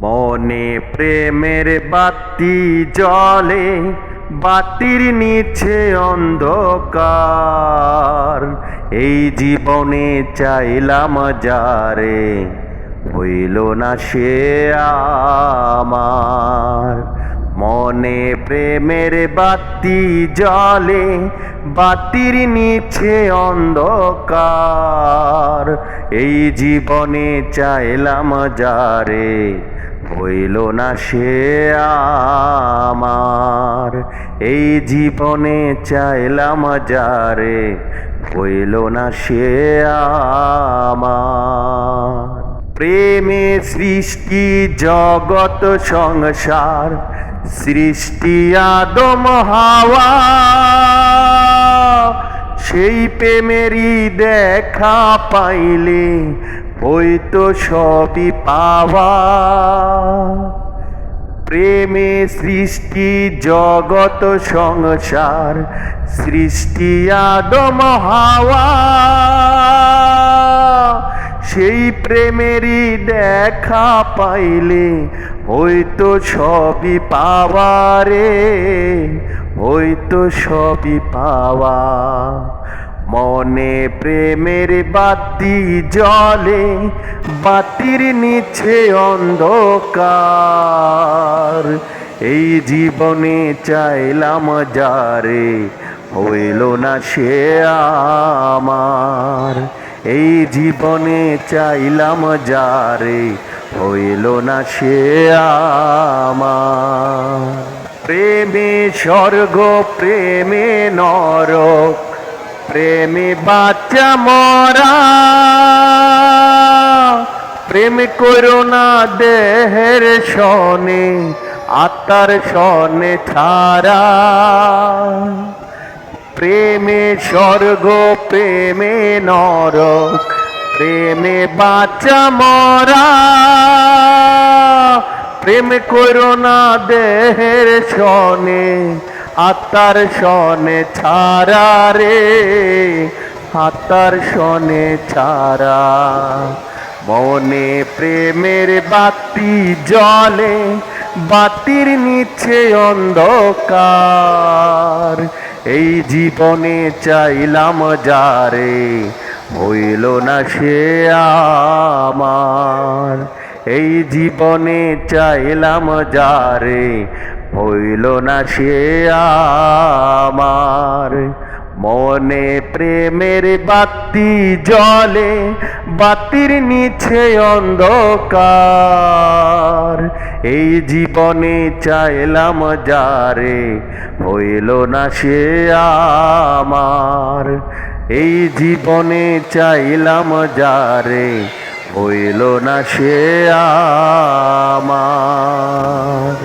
মনে প্রেমের বাতি জ্বলে, বাতির নিচে অন্ধকার। এই জীবনে চাইলাম যারে, হইল না সে আমার। মনে প্রেমের বাতি জ্বলে, বাতির নিচে অন্ধকার। এই জীবনে চাইলাম যারে, হইল না সে আমার। এই জীবনে চাইলাম যারে, হইল না সে আমার। প্রেমে সৃষ্টি জগৎ সংসার, সৃষ্টি আদম হাওয়া। সেই প্রেমেরই দেখা পাইলে হইতো সবই পাওয়া। প্রেমে সৃষ্টি জগৎ সংসার, সৃষ্টি আদম হাওয়া। সেই প্রেমেরই দেখা পাইলে হইতো সবই পাওয়া রে, হইতো সবই পাওয়া। মনে প্রেমের বাতি জ্বলে, বাতির নিচে অন্ধকার। এই জীবনে চাইলাম যারে, হইল না সে আমার। এই জীবনে চাইলাম যারে, হইল না সে আমার। প্রেমে স্বর্গ, প্রেমে নরক, প্রেমে বাচ্চা মরা। প্রেম করো না দেহের সনে, আত্মার সনে ছাড়া। প্রেমে স্বর্গ, প্রেমে নরক, প্রেমে বাচ্চা মরা। প্রেম করো না দেহের সনে, আত্মার সনে ছাড়া রে, আত্মার সনে ছাড়া। মনে প্রেমের বাতি জ্বলে, বাতির নিচে অন্ধকার। এই জীবনে চাইলাম যারে, হইল না সে আমার। এই জীবনে চাইলাম যারে, হইল না সে আমার। মনে প্রেমের বাতি জ্বলে, বাতির নিচে অন্ধকার। এই জীবনে চাইলাম যারে, হইল না সে আমার। এই জীবনে চাইলাম যারে, হইল না সে আমার।